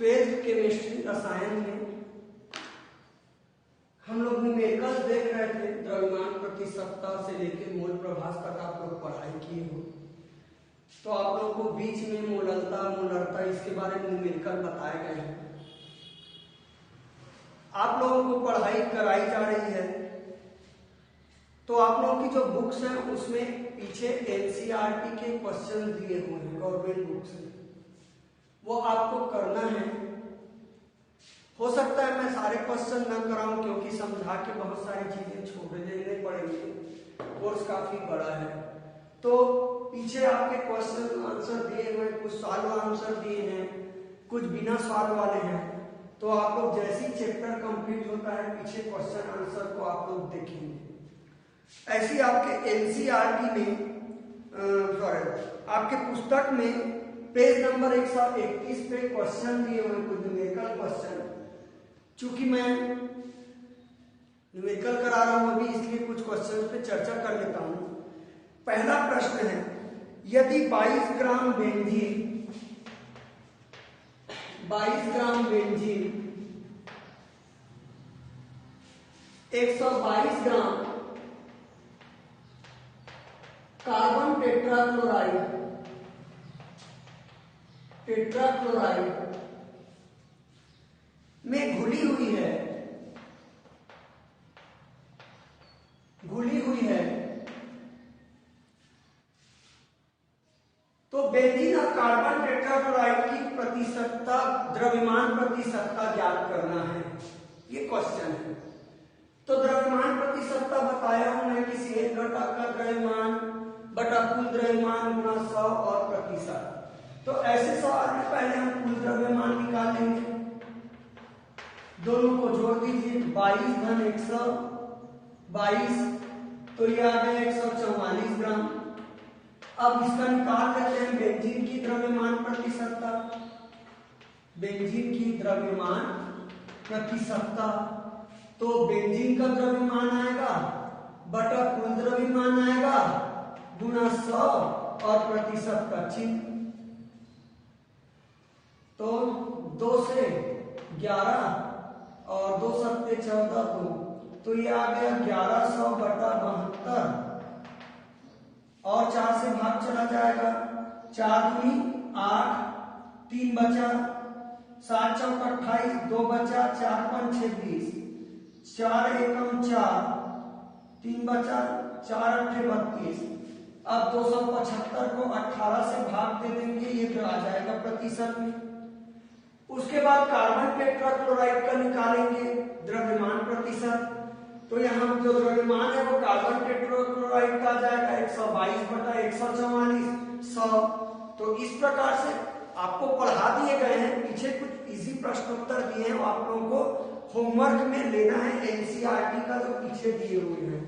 12th chemistry रसायन में हम लोग न्यूमेरिकल्स देख रहे थे। द्रव्यमान प्रतिशतता से लेकर मोल प्रभास तक आप लोग पढ़ाई किए हो, तो आप लोगों को बीच में मोललता मोलरता इसके बारे में न्यूमेरिकल बताए गए हैं। आप लोगों को पढ़ाई कराई जा रही है, तो आप लोगों की जो बुक्स हैं उसमें पीछे एनसीईआरटी के क्वेश्चन दिए हुए हैं गवर्नमेंट बुक्स में, वो आपको करना है। हो सकता है मैं सारे क्वेश्चन न कराऊं क्योंकि समझा के बहुत सारी चीजें छोड़ देने पड़ेंगे, कोर्स काफी बड़ा है। तो पीछे आपके क्वेश्चन आंसर दिए हुए, कुछ सवाल आंसर दिए हैं, कुछ बिना सवाल वाले हैं। तो आप लोग जैसे ही चैप्टर कंप्लीट होता है पीछे क्वेश्चन आंसर को आप लोग देखेंगे। ऐसी आपके एनसीईआरटी में आपके पुस्तक में पेज नंबर 131 पे क्वेश्चन दिए हुए, कुछ न्यूमेरिकल क्वेश्चन। चूंकि मैं न्यूमेरिकल करा रहा हूं अभी, इसलिए कुछ क्वेश्चन पे चर्चा कर लेता हूं। पहला प्रश्न है, यदि 22 gram benzene 122 gram carbon tetrachloride में घुली हुई है, तो बेंजीन और कार्बन टेट्राक्लोराइड की प्रतिशतता, द्रव्यमान प्रतिशतता ज्ञात करना है। ये क्वेश्चन है। तो द्रव्यमान प्रतिशतता बताया हूं मैं, किसी एक घटक का द्रव्यमान बटा कुल द्रव्यमान गुणा 100 और प्रतिशत। तो ऐसे सवाल में पहले हम कुल द्रव्यमान निकालेंगे, दोनों को जोड़ दीजिए। 22 धन 122, तो ये आ गया 144 ग्राम। अब इसका निकाल लेते हैं बेंजीन की द्रव्यमान प्रतिशतता। बेंजीन की द्रव्यमान प्रतिशतता, तो बेंजीन का द्रव्यमान आएगा बटा कुल द्रव्यमान आएगा गुना 100 और प्रतिशत का चिन्ह। तो 2 से 11 और 2 सत्ते 14, 2, तो ये आ गया 1100 बटा 72 और 4 से भाग चला जाएगा। 4 दूनी 8, 3 बचा, 7 चौक 28, 2 बचा, 4 पंच 26, 4 एकम 4, 3 बचा, 4 अट्ठे 32। अब 275 को 18 से भाग दे देंगे, ये तो आ जाएगा प्रतिशत में। उसके बाद कार्बन टेट्राक्लोराइड का निकालेंगे द्रव्यमान प्रतिशत। तो यहाँ जो द्रव्यमान है वो कार्बन टेट्राक्लोराइड का आ जाएगा 122 बटा 144 100। तो इस प्रकार से आपको पढ़ा दिए गए हैं, पीछे कुछ इजी प्रश्नोत्तर दिए हैं, आप लोगों को होमवर्क में लेना है एनसीईआरटी का जो पीछे दिए हुए हैं।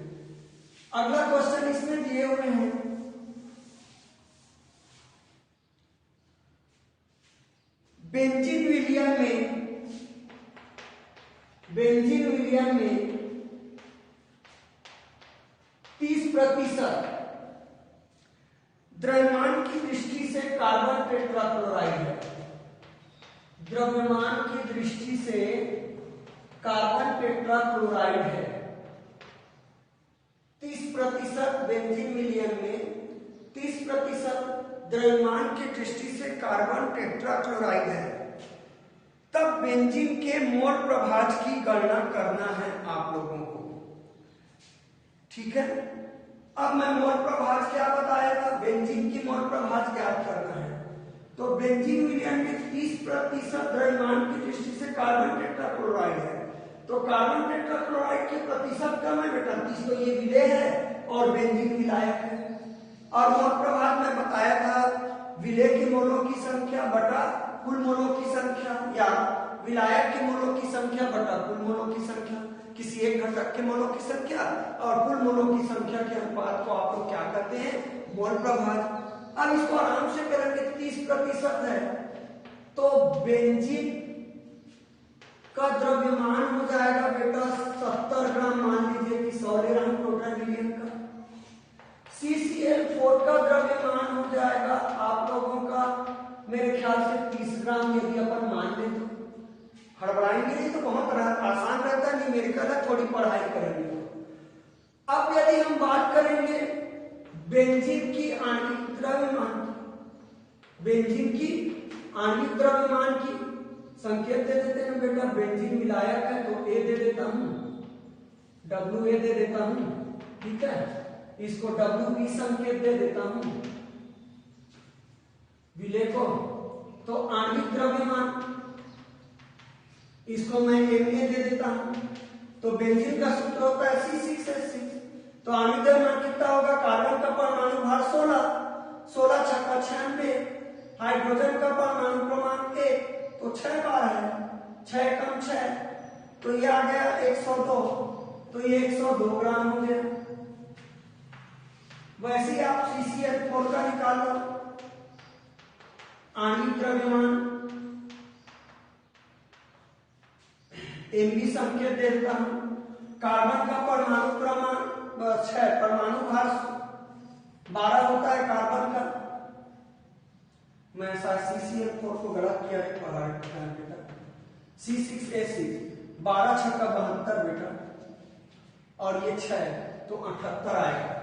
अगला क्वेश्चन इसमें दिए हुए हैं, बेंजीन विलयन में 30% द्रव्यमान की दृष्टि से कार्बन टेट्राक्लोराइड है। द्रव्यमान की दृष्टि से कार्बन टेट्राक्लोराइड है। 30% बेंजीन विलयन में 30% द्रव्यमान की दृष्टि से कार्बन टेट्राक्लोराइड है। तब बेंजीन के मोल प्रभाज की गणना करना है आप लोगों को। ठीक है, अब मैं मोल प्रभाज क्या बताया था, बेंजीन की मोल प्रभाज ज्ञात करना है। तो बेंजीन विलयन में 30% द्रव्यमान की दृष्टि से कार्बन टेट्राक्लोराइड है, तो कार्बन टेट्राक्लोराइड के प्रतिशत कम है बेटा 30, तो ये विलेय है और बेंजीन विलायक है। और मोल प्रभाज में बताया था विलेय के मोलों की संख्या बटा कुल मोलों की संख्या, या विलायक के मोलों की संख्या बटा कुल मोलों की संख्या, किसी एक घटक के मोलों की संख्या और कुल मोलों की संख्या के अनुपात को आप लोग क्या कहते हैं, मोल प्रभाज। अब इसको आराम से करेंगे, 30% है तो बेंजीन का द्रव्यमान हो जाएगा बेटा 70 ग्राम, मान लीजिए कि 100 ले रहा हूं टोटल विलयन का। CCl4 का द्रव्यमान हो जाएगा आप लोगों का मेरे ख्याल से 30 ग्राम, यदि अपन मान लें तो थोड़ी पढ़ाई करेंगे। अब यदि हम बात करेंगे बेंजीन की आणविक द्रव्यमान, बेंजीन की आणविक द्रव्यमान की संकेत दे देते हैं बेटा। बेंजीन विलायक है तो ए दे देता हूं, डब्ल्यू ए दे देता हूं, ठीक है। इसको डब्ल्यू बी संकेत दे देता हूं, विलेको। तो आणविक द्रव्यमान इसको मैं एम ए दे देता हूं। तो बेंजीन का सूत्र होता है C6H6। तो आणविक द्रव्यमान कितना होगा? कार्बन का परमाणु भार 16, 16 छक्का 96, हाइड्रोजन का परमाणु क्रमांक 1 तो 6 बार है, 6 कम 6 तो ये आ गया 102, तो ये 102 ग्राम हो गया। वैसे ही आप CCl4 का निकाल लो आणविक द्रव्यमान, एमबी संकेत दे देता हूं। कार्बन का परमाणु क्रमांक 6, परमाणु भार 12 होता है कार्बन का। मैं CCl4 को गलत किया बेटा, C6H6 12 छक्का 72 बेटा, और ये 6 तो 78 आएगा।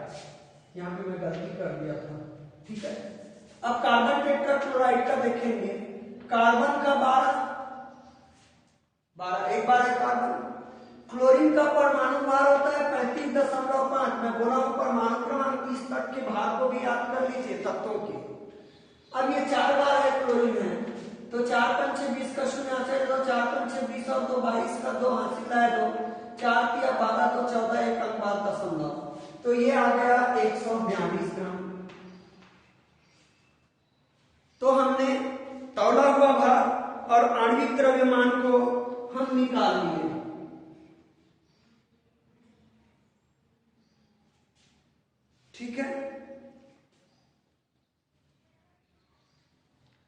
यहाँ पे मैं गलती कर दिया था, ठीक है। अब कार्बन टेट्राक्लोराइड का देखेंगे। कार्बन का 12 एक बार है कार्बन। क्लोरीन का परमाणु भार होता है 35.5। मैं बोला हूं परमाणु क्रमांक 30 तक के भार को भी याद कर लीजिए तत्वों के। अब ये 4 बार है क्लोरीन है, तो 4 पंचे 20 का शून्य आ जाएगा, 4 पंचे 20 और 2 22 का 2 हासिल है 2, 4 तिया 12 तो 14, एक अंक बाद दशमलव, तो ये आ गया 142 ग्राम। तो हमने तौला हुआ भार और आणविक द्रव्यमान को हम निकाल लिए। ठीक है।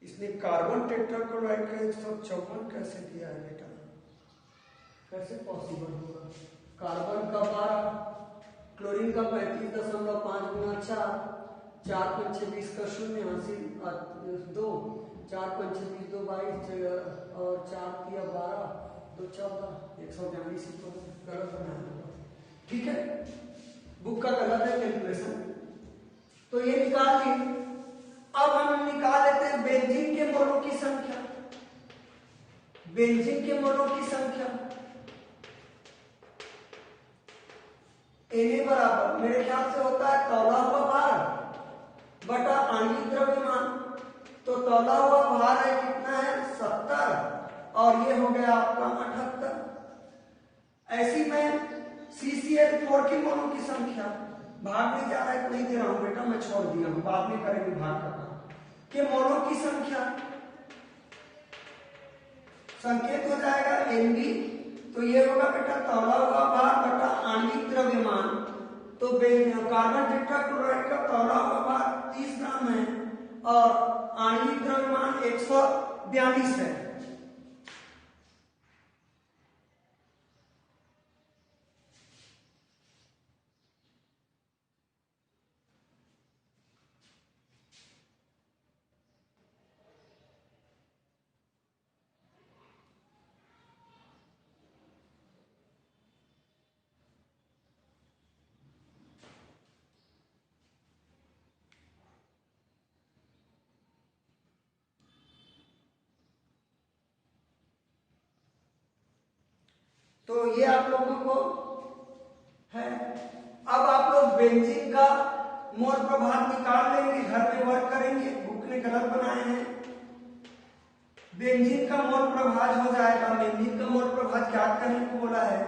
इसने कार्बन टेट्राक्लोराइड का 154 कैसे दिया है बेटा? कैसे पॉसिबल होगा? कार्बन का 12, क्लोरीन का 35.5 गुना 4, 4 पंचे 20 का शून्य हासिल 2, 4 पंचे 20 2 22 और 4 तिया 12 2 14, 142 को गलत बनाया होगा, ठीक है। बुक का गलत है कैलकुलेशन, तो ये निकाल ली। अब हम निकाल लेते हैं बेंजीन के मोलों की संख्या। बेंजीन के मोलों की संख्या Na बराबर मेरे ख्याल से होता है तौला हुआ भार बटा आणविक द्रव्यमान। तो तौला हुआ भार है कितना है 70 और ये हो गया आपका 78। ऐसी में CCl4 के मोलों की संख्या, भाग नहीं जा रहा है तो नहीं दे रहा हूं बेटा, मैं छोड़ दिया हूं, बाद में करेंगे भाग का के मोलों की संख्या। संकेत हो जाएगा Mb, तो ये होगा बेटा तौला हुआ भार बटा आणविक द्रव्यमान। तो कार्बन टेट्राक्लोराइड का तौला हुआ भार 30 ग्राम है और आणविक द्रव्यमान 142 है। तो ये आप लोगों को है। अब आप लोग बेंजीन का मोल प्रभाव निकाल लेंगे, घर में वर्क करेंगे, बुक ने गलत बनाए हैं। बेंजीन का मोल प्रभाव हो जाएगा, बेंजीन का मोल प्रभाव क्या करने को बोला है?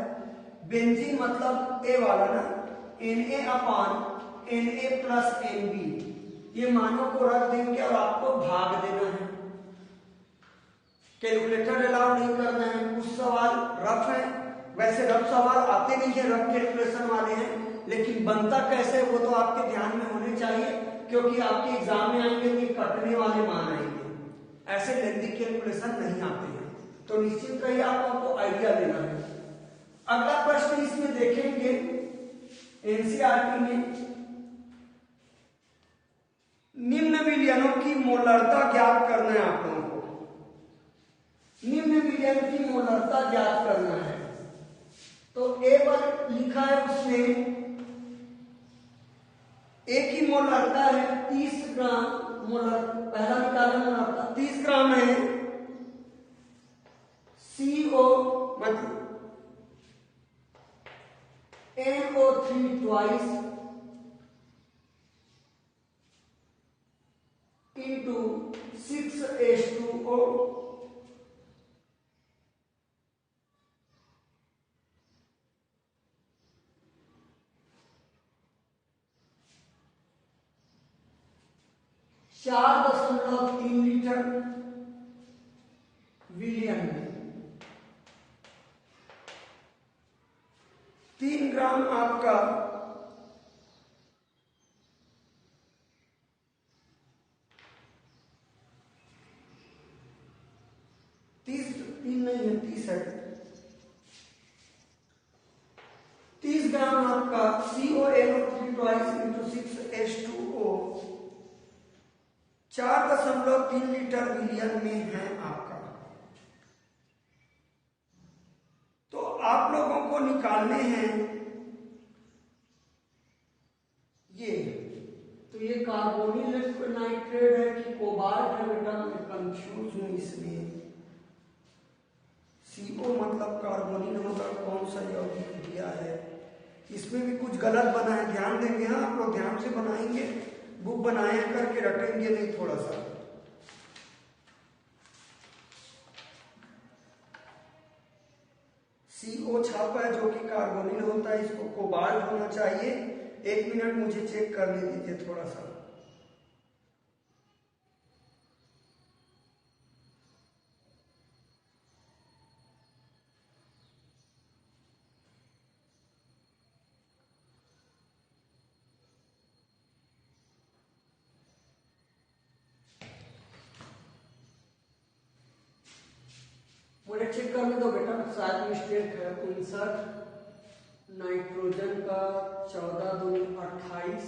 बेंजीन मतलब ए वाला ना, Na प्लस Nb, ये मानों को रख देंगे और आपको भाग देना है। कैलकुलेटर अलाउ नहीं करना है। कुछ सवाल रफ है, वैसे रफ सवाल आते नहीं है, रफ कैलकुलेशन वाले हैं, लेकिन बनता कैसे वो तो आपके ध्यान में होने चाहिए, क्योंकि आपके एग्जाम में आएंगे तो ये कटने वाले मान आएंगे, ऐसे लेंथी कैलकुलेशन नहीं आते हैं। तो निश्चित रहिए आपको आइडिया देना है। अगला प्रश्न इसमें देखेंगे एनसीईआरटी में, निम्न विलयनों की मोलरता ज्ञात करना है आप लोगों को। निम्न विलयन की मोलरता ज्ञात करना है। तो ए पर लिखा है उसने ए की मोलारता है 30 ग्राम। मोलर पहला निकाला मोलारता 30 ग्राम है। CO मतलब NO3 ट्वाइस into 6H2O चार 4.3 लीटर विलियन में 3 ग्राम आपका तीन नहीं है 30 है 30 ग्राम आपका CONO3 twice into 6H2O 4.3 litre विलियन में है आपका। तो आप लोगों को निकालने हैं ये, तो ये कार्बोनिल नाइट्रेट है कि कोबाल्ट है बेटा, मैं कंफ्यूज हूं इसमें। CO मतलब कार्बोनिल होगा, कौन सा यौगिक दिया है, इसमें भी कुछ गलत बना है, ध्यान देंगे। हाँ आप लोग ध्यान से बनाएंगे, बुक बनाए करके रटेंगे नहीं थोड़ा सा। CO छापा है जो कि कार्बोनिल होता है, इसको कोबाल्ट होना चाहिए। 1 मिनट मुझे चेक करने दीजिए थोड़ा सा। मुझे चेक करने दो बेटा, शायद मिस्टेक है। 59 नाइट्रोजन का 14 दूनी 28,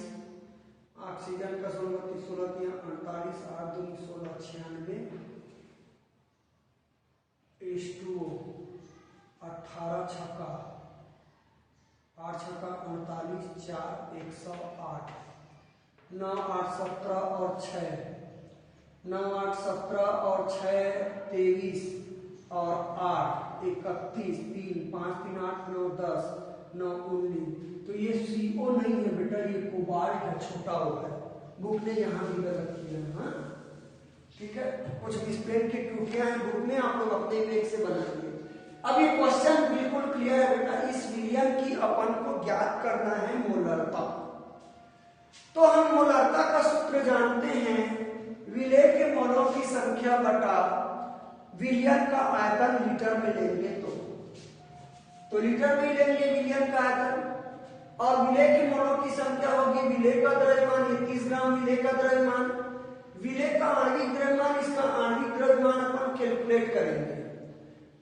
ऑक्सीजन का 16 38, 8 दूनी 16 96, H2O 18 छक्का 8 छक्का 39, 4 108, 9 8 17 और 6, 9 8 17 और 6 23 और 8 31, 3 5 3 8 9 10 9 19। तो ये CO नहीं है बेटा, ये कोबाल्ट है, छोटा होगा। बुक ने यहाँ भी गलत किया है। हाँ ठीक है, कुछ मिसप्रिंट की त्रुटियां हैं बुक में, आप लोग अपने पेज से बनाएंगे। अब ये क्वेश्चन बिल्कुल क्लियर है बेटा, इस विलियन की अपन को ज्ञात करना है मोलरता। तो हम मोलरता का सूत्र जानते हैं, विलेय के मोलों की संख्या बटा विलियन का आयतन लीटर में लेंगे तो लीटर में लेंगे विलियन का आयतन, और विलेय के मोलों की संख्या होगी विलेय का द्रव्यमान, 30 ग्राम विलेय का द्रव्यमान, विलेय का आणविक द्रव्यमान, इसका आणविक द्रव्यमान अपन कैलकुलेट करेंगे।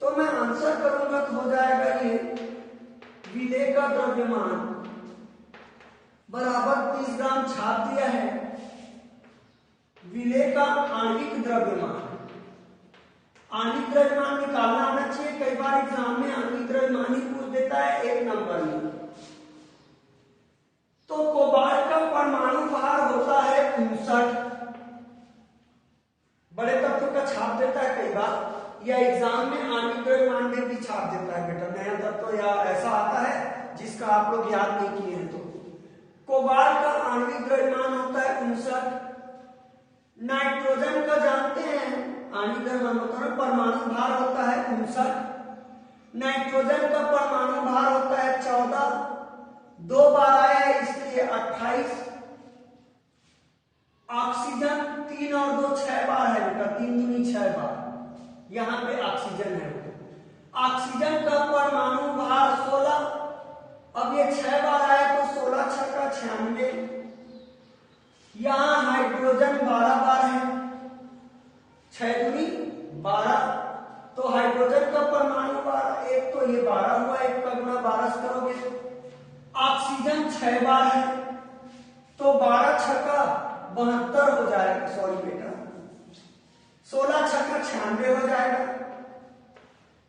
तो मैं आंसर करूंगा तो हो जाएगा ये विलेय का द्रव्यमान बराबर 30 ग्राम छाप दिया है, विलेय का आणविक द्रव्यमान, आणविक द्रव्यमान निकालना आना चाहिए। कई बार एग्जाम में आणविक द्रव्यमान ही पूछ देता है 1 नंबर में। तो कोबाल्ट का परमाणु भार होता है 59, बड़े तत्व का छाप देता है कई बार, या एग्जाम में आणविक द्रव्यमान में भी छाप देता है बेटा, नया तत्व या ऐसा आता है जिसका आप लोग याद नहीं किए हैं। तो कोबाल्ट का आणविक द्रव्यमान होता है 59। नाइट्रोजन का जानते हैं आणविक द्रव्यमान होता है, परमाणु भार होता है 59। नाइट्रोजन का परमाणु भार होता है 14, 2 बार आया है इसलिए 28। ऑक्सीजन 3 और 2 6 बार है बेटा, 3 दूनी 6 बार, यहां पे ऑक्सीजन है। ऑक्सीजन का परमाणु भार 16, अब ये 6 बार आया तो 16 छक्का 96। यहां हाइड्रोजन 12 बार है, 6 दूनी 12, तो हाइड्रोजन का परमाणु भार एक तो ये 12 हुआ, एक का गुणा 12 से करोगे। ऑक्सीजन 6 बार है तो 12 छक्का 72 हो जाएगा, सॉरी बेटा 16 छक्का 96 हो जाएगा,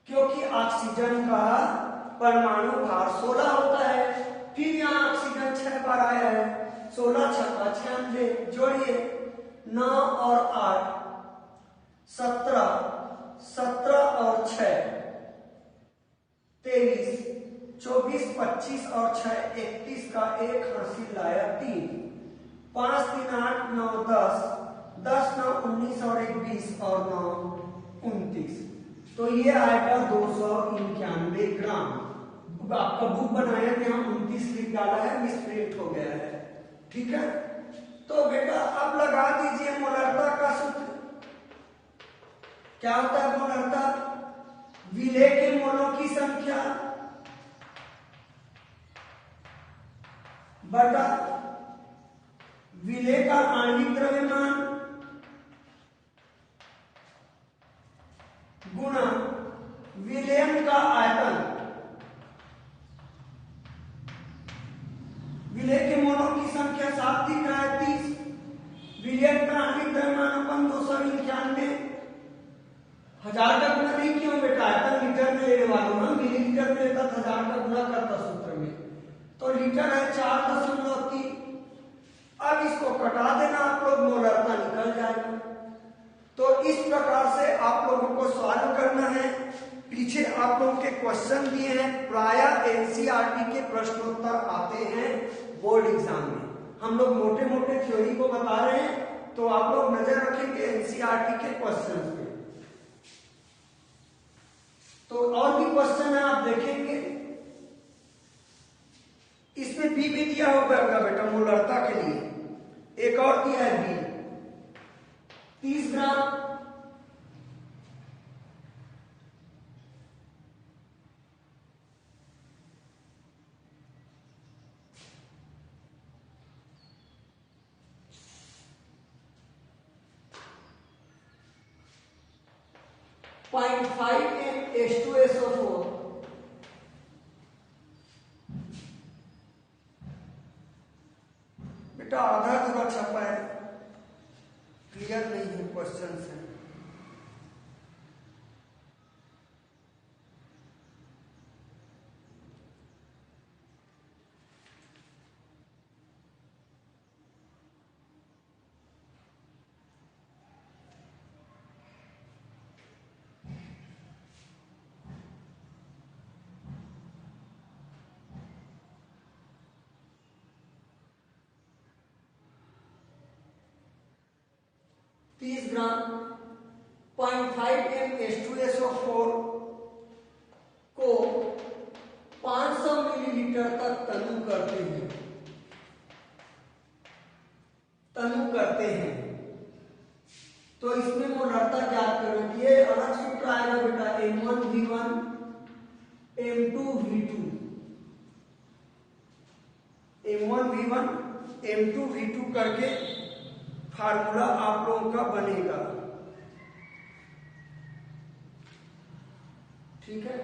क्योंकि ऑक्सीजन का परमाणु भार 16 होता है। फिर यहाँ ऑक्सीजन 6 बार आया है, 16 छक्का 96, जोड़िए 9 और 8 17, 17 और 6 23, 24, 25 और 6 31 का एक हासिल लाया 3, 5 3 8 9 10, 10 9 19 और 1 20 और 9 29। तो ये आएगा 291 ग्राम। आपका बुक बनाया था, यहाँ 29 लिख डाला है, मिसप्रिंट हो गया है, ठीक है। तो बेटा अब लगा दीजिए मोलरता का सूत्र। क्या होता है मोलरता? विलेय के मोलों की संख्या बटा विलेय का आणविक द्रव्यमान गुणा विलयन का आयतन। विलेय के मोलों की संख्या 7 दिख रहा है 30, विलयन का आणविक द्रव्यमान अपन 291। 1000 का गुना नहीं क्यों बेटा? आयतन लीटर में लेने वाला हूं, मिलीलीटर में लेता 1000 का गुना करता सूत्र में, तो लीटर है 4.3। अब इसको कटा देना आप लोग, मोलरता निकल जाएगा। तो इस प्रकार से आप लोगों को सॉल्व करना है। पीछे आप लोगों के क्वेश्चन दिए हैं, प्रायः एनसीईआरटी के प्रश्नोत्तर आते हैं बोर्ड एग्जाम में। हम लोग मोटे मोटे थ्योरी को बता रहे हैं, तो आप लोग नजर रखेंगे एनसीईआरटी के क्वेश्चन पे। तो और भी क्वेश्चन है, आप देखेंगे। इसमें बी भी दिया होगा बेटा मोलरता के लिए। एक और दिया है बी 30 ग्राम। H2SO4 बेटा आधा अधूरा छपा है, क्लियर नहीं है क्वेश्चन से। ग्राम 0.5 H2SO4 को 500 मिलीलीटर तक तनु करते हैं। तो इसमें मोलरता ज्ञात करो। ये अलग सूत्र आएगा बेटा, M1V1 M2V2, M1V1 M2V2 करके फार्मूला आप लोगों का बनेगा, ठीक है।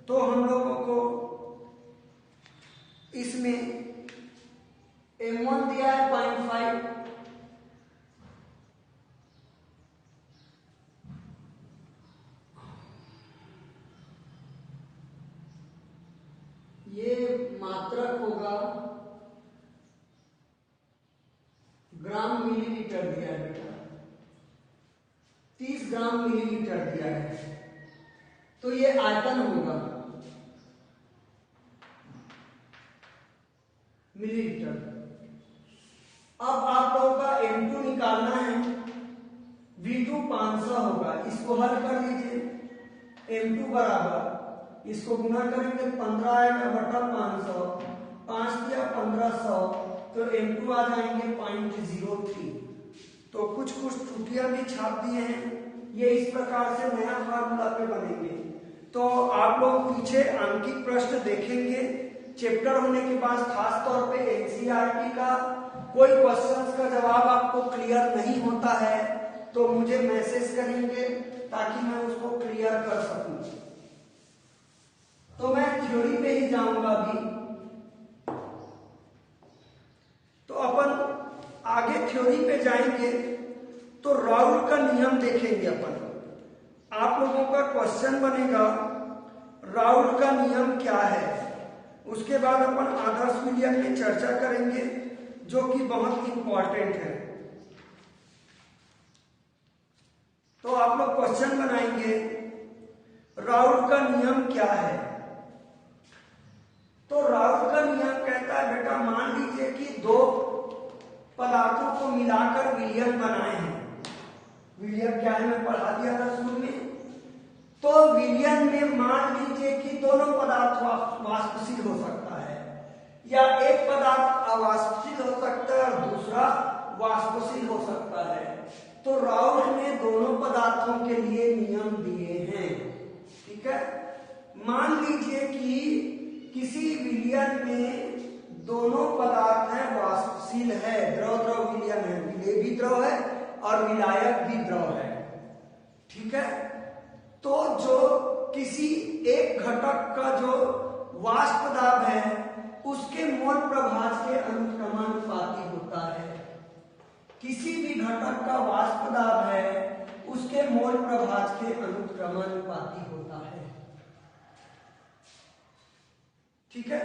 तो हम लोगों को इसमें M1 दिया है 0.5, ये मात्रक होगा ग्राम मिलीलीटर दिया है बेटा, 30 ग्राम मिलीलीटर दिया है। तो ये आयतन होगा मिलीलीटर। अब आप लोगों का M2 निकालना है, V2 500 होगा। इसको हल कर लीजिए। M2 बराबर, इसको गुना करेंगे 15 आएगा बटा 500, 5 दिया 1500, तो M2 आ जाएंगे 0.03। तो कुछ त्रुटियां भी छाप दिए हैं। ये इस प्रकार से नया फार्मूला पे बनेंगे। तो आप लोग पीछे अंकित प्रश्न देखेंगे चैप्टर होने के बाद, खास तौर पे एनसीईआरटी का कोई क्वेश्चंस का जवाब आपको क्लियर नहीं होता है तो मुझे मैसेज करेंगे ताकि मैं उसको क्लियर कर सकूं। तो मैं थ्योरी पे ही जाऊंगा अभी। तो अपन आगे थ्योरी पे जाएंगे तो राउल का नियम देखेंगे अपन। आप लोगों का क्वेश्चन बनेगा राउल्ट का नियम क्या है, उसके बाद अपन आदर्श विलयन में चर्चा करेंगे जो कि बहुत इंपॉर्टेंट है। तो आप लोग क्वेश्चन बनाएंगे राउल्ट का नियम क्या है। तो राउल्ट का नियम कहता है बेटा, मान लीजिए कि दो पदार्थों को मिलाकर विलयन बनाए हैं। विलयन क्या है मैं पढ़ा दिया था शुरू में। तो विलयन में मान लीजिए कि दोनों पदार्थ वाष्पशील हो सकता है या एक पदार्थ अवाष्पशील हो सकता है और दूसरा वाष्पशील हो सकता है। तो राउल्ट ने दोनों पदार्थों के लिए नियम दिए हैं। ठीक है, मान लीजिए कि किसी विलयन में दोनों पदार्थ हैं, वाष्पशील है, द्रव द्रव विलयन है, विलेय भी द्रव है और विलायक भी द्रव है। ठीक है, तो जो किसी एक घटक का जो वाष्प दाब है उसके मोल प्रभाज के अनुक्रमानुपाती होता है। किसी भी घटक का वाष्प दाब है उसके मोल प्रभाज के अनुक्रमानुपाती होता है। ठीक है,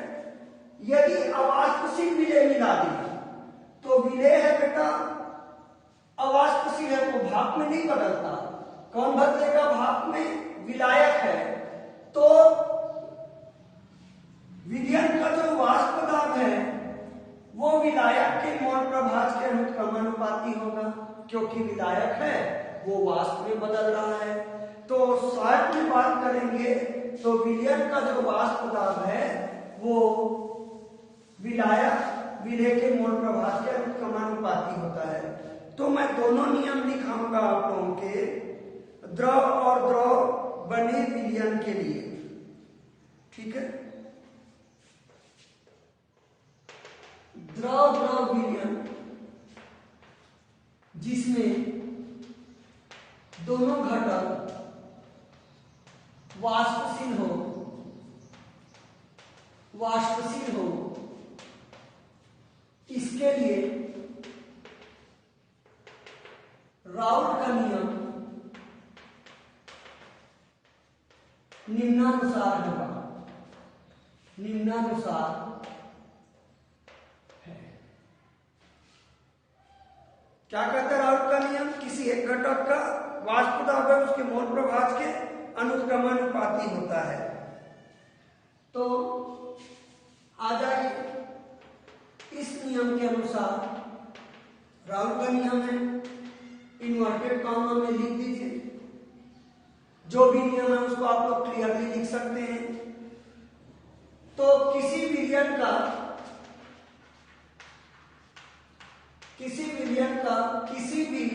यदि अवाष्पशील विलेय मिला दी तो विलेय है बेटा अवाष्पशील है तो भाप में नहीं बदलता। कौन बदलेगा भाप में? विलायक है। तो विलयन का जो वाष्प दाब है वो विलायक के मोल प्रभाज के अनुक्रमानुपाती होगा, क्योंकि विलायक है वो वाष्प में बदल रहा है। तो शॉर्ट में बात करेंगे तो विलयन का जो वाष्प दाब है वो विलायक विलेय के मोल प्रभाज के अनुक्रमानुपाती होता है। तो मैं दोनों नियम दिखाऊंगा आप लोगों के द्रव और द्रव बने विलयन के लिए। ठीक है, द्रव द्रव विलयन जिसमें दोनों घटक वाष्पशील हो इसके लिए राउल्ट का नियम निम्नानुसार होगा। निम्नानुसार है। क्या कहता है राउल्ट का नियम? किसी एक घटक का वाष्प दाब है उसके मोल प्रभाज के अनुक्रमानुपाती होता है। तो आ जाइए, इस नियम के अनुसार राउल्ट का नियम है, इन्वर्टेड कॉमा में लिख दीजिए। जो भी नियम है उसको आप लोग क्लियरली लिख सकते हैं। तो किसी विलयन का किसी भी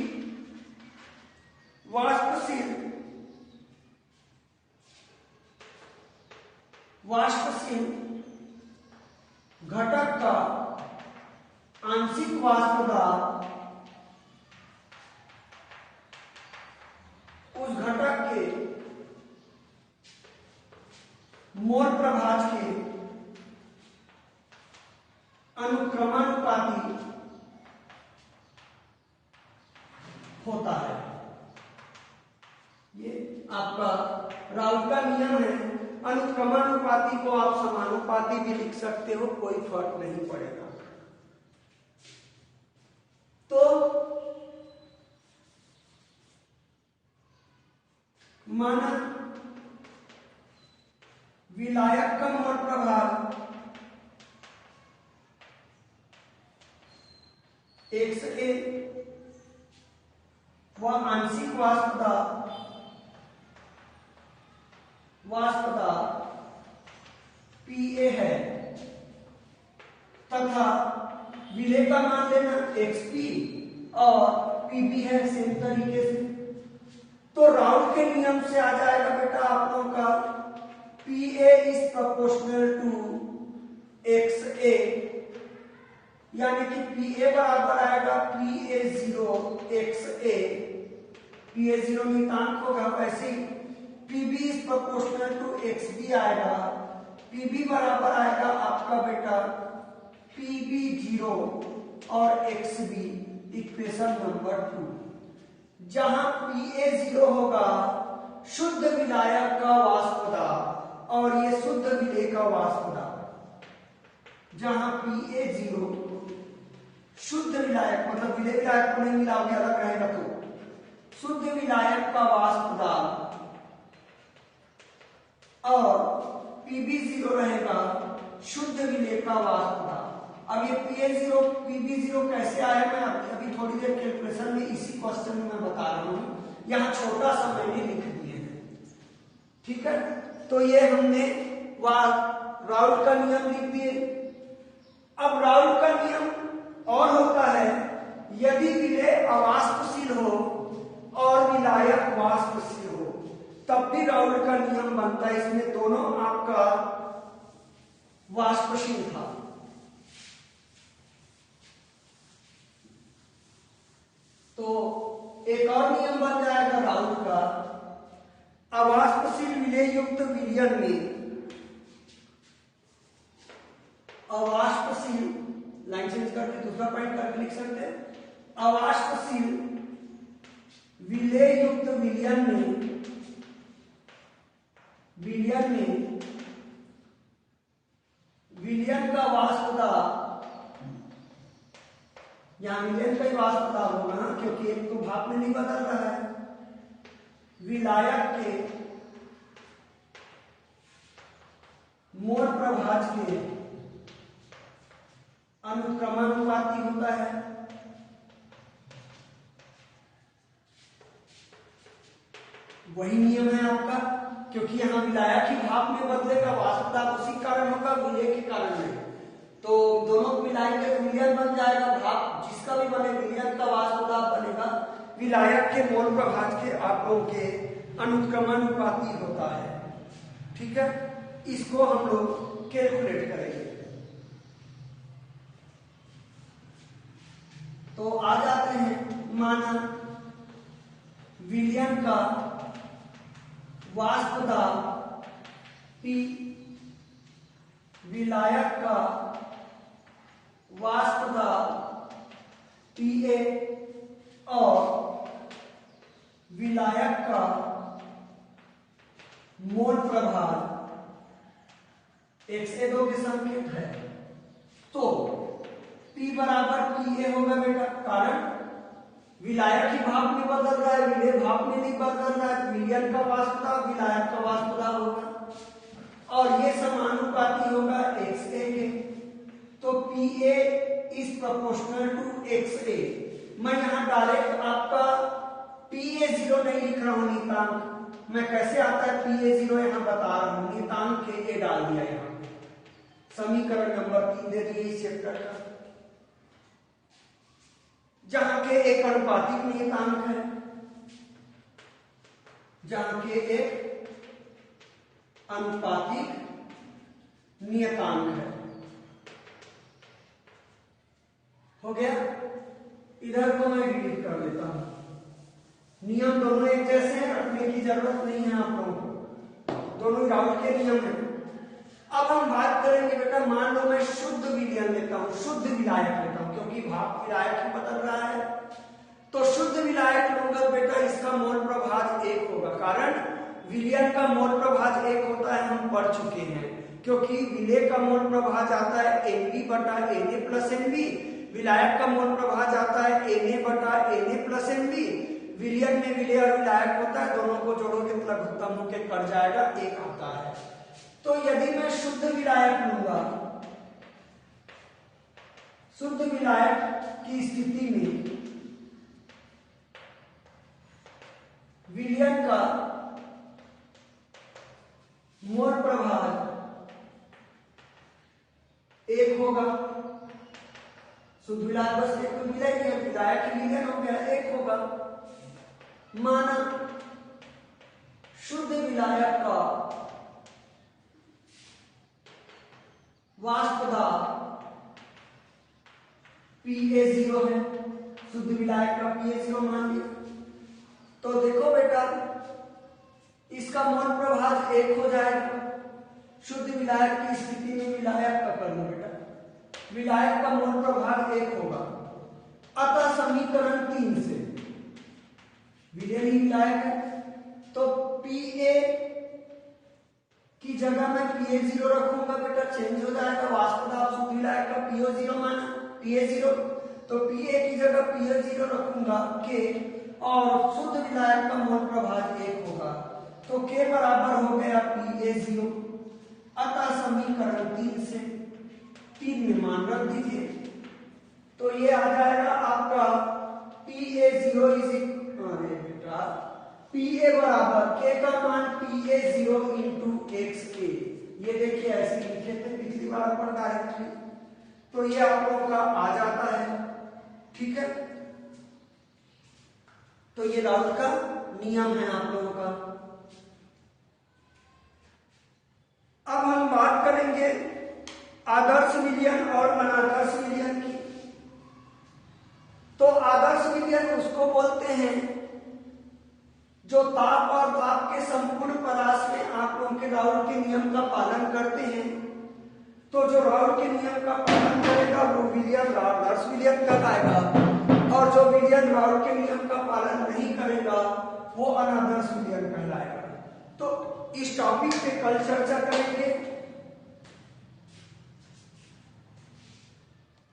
वाष्पशील घटक का आंशिक वाष्प दाब उस घटक के मोल प्रभाज के अनुक्रमानुपाती होता है। ये आपका राउल्ट का नियम है। अनुक्रमानुपाती को आप समानुपाती भी लिख सकते हो, कोई फर्क नहीं पड़ेगा। तो माना विलायक का मोल प्रभाव XA व आंशिक वाष्प दाब PA है तथा विलेय का मान लेना XP और PB है सेम तरीके से। तो राउल्ट के नियम से आ जाएगा बेटा आप लोगों का PA is proportional to XA, यानी कि PA बराबर आएगा PA0 XA। PA0 नियतांक होगा, वैसे ही PB is proportional to XB आएगा। PB बराबर आएगा आपका बेटा PB0 और XB, इक्वेशन नंबर 2। जहां PA0 होगा शुद्ध विलायक का वाष्प दाब और ये शुद्ध विलेय का वाष्प दाब, जहां Pa0 शुद्ध विलायक मतलब विलेय विलायक को नहीं मिलाओगे अलग रहेगा तो शुद्ध विलायक का वाष्प दाब और Pb0 रहेगा शुद्ध विलेय का वाष्प दाब। अब ये Pa0 Pb0 कैसे आया मैं अभी थोड़ी देर कैलकुलेशन में इसी क्वेश्चन में मैं बता रहा हूं, यहाँ छोटा सा मैंने लिख दिए हैं, ठीक है। तो ये हमने राउल का नियम लिख दिए। अब राउल का नियम और होता है यदि विलेय अवाष्पशील हो और विलायक वाष्पशील हो तब भी राउल का नियम बनता है। इसमें दोनों आपका वाष्पशील था। तो एक और नियम बन जाएगा राउल का, अवाष्पशील विलेय युक्त विलयन में अवाष्पशील, लाइन चेंज करके दूसरा पॉइंट करके लिख सकते हैं, अवाष्पशील विलेय युक्त विलयन में विलयन का वाष्प दाब, यहां विलयन का ही वाष्प दाब होगा ना क्योंकि एक तो भाप में नहीं बदल रहा है, विलायक के मोल प्रभाज के अनुक्रमानुपाती होता है। वही नियम है आपका, क्योंकि यहां विलायक ही भाप में बदलेगा, वाष्प दाब उसी कारण होगा, विलेय के कारण नहीं। तो दोनों को मिलाएंगे तो विलयन बन जाएगा, भाप जिसका भी बने विलयन का वाष्प दाब बनेगा, विलायक के मोल प्रभाज के आंकड़ों के अनुक्रमानुपाती होता है, ठीक है। इसको हम लोग कैलकुलेट करेंगे। तो आ जाते हैं, माना विलयन का वाष्प दाब P, विलायक का वाष्प दाब Pa और विलायक का मोल प्रभाव XA2 के संकेत है। तो P बराबर Pa होगा बेटा, कारण विलायक ही भाप में बदल रहा है, विलेय भाप में नहीं बदल रहा है, विलयन का वाष्प दाब विलायक का वाष्प दाब होगा और ये समानुपाती होगा XA के। तो Pa is proportional to XA। मैं यहां डायरेक्ट आपका Pa0 नहीं लिख रहा हूं नियतांक, मैं कैसे आता है Pa0 यहां बता रहा हूं, नियतांक Ka डाल दिया यहां, समीकरण नंबर 3 दे दिए इस चैप्टर का, जहां के एक अनुपातिक नियतांक है, जहां के एक अनुपातिक नियतांक है। हो गया, इधर को मैं डिलीट कर देता हूं। नियम दोनों एक जैसे हैं, रखने की जरूरत नहीं है आप लोगों को, दोनों राउल के नियम हैं। अब हम बात करेंगे बेटा, मान लो मैं शुद्ध विलयन लेता हूं, शुद्ध विलायक लेता हूं, क्योंकि भाप विलायक ही बदल रहा है। तो शुद्ध विलायक लूंगा बेटा, इसका मोल प्रभाज 1 होगा, कारण विलयन का मोल प्रभाज 1 होता है, हम पढ़ चुके हैं, क्योंकि विलेय का मोल प्रभाज आता है Nb बटा Na प्लस Nb, विलायक का मोल प्रभाज आता है Na बटा Na प्लस Nb। विलयन में विलेय और विलायक होता है, दोनों को जोड़ोगे तो लघुत्तम होकर कट जाएगा, 1 आता है। तो यदि मैं शुद्ध विलायक लूंगा, शुद्ध विलायक की स्थिति में विलयन का मोल प्रभाज 1 होगा, शुद्ध विलायक बस एक तो मिला ही है, विलायक विलयन हो गया, 1 होगा। माना शुद्ध विलायक का वाष्प दाब Pa0 है, शुद्ध विलायक का Pa0 मान लिया। तो देखो बेटा, इसका मोल प्रभाज 1 हो जाएगा, शुद्ध विलायक की स्थिति में विलायक का कर लो बेटा, विलायक का मोल प्रभाज 1 होगा। अतः समीकरण 3 से विलयन ही विलायक है, तो Pa की की जगह मैं PA0 रखूंगा बेटा, चेंज हो जाएगा, वाष्प दाब शुद्ध विलायक का PO0 माना, PA0, तो PA की जगह PO0 रखूंगा K, और शुद्ध विलायक का मोल प्रभाज 1 होगा, तो K बराबर हो गया PA0। अतः समीकरण 3 से 3 में मान रख दीजिए, तो ये आ जाएगा आपका PA0 अरे बेटा PA बराबर K का मान PA0 इंटू XA, ये देखिए ऐसे लिखे थे पिछली बार पर डायरेक्टली, तो ये आप लोगों का आ जाता है, ठीक है। तो ये राउथ का नियम है आप लोगों का। अब हम बात करेंगे आदर्श विलयन और अनादर्श विलयन की। तो आदर्श विलयन उसको बोलते हैं जो ताप और दाब के संपूर्ण परास में आप लोगों के राउल के नियम का पालन करते हैं। तो जो राउल के नियम का पालन करेगा वो विलयन आदर्श विलयन कहलाएगा, और जो विलयन राउल के नियम का पालन नहीं करेगा वो अनादर्श विलयन कहलाएगा। तो इस टॉपिक पे कल चर्चा करेंगे।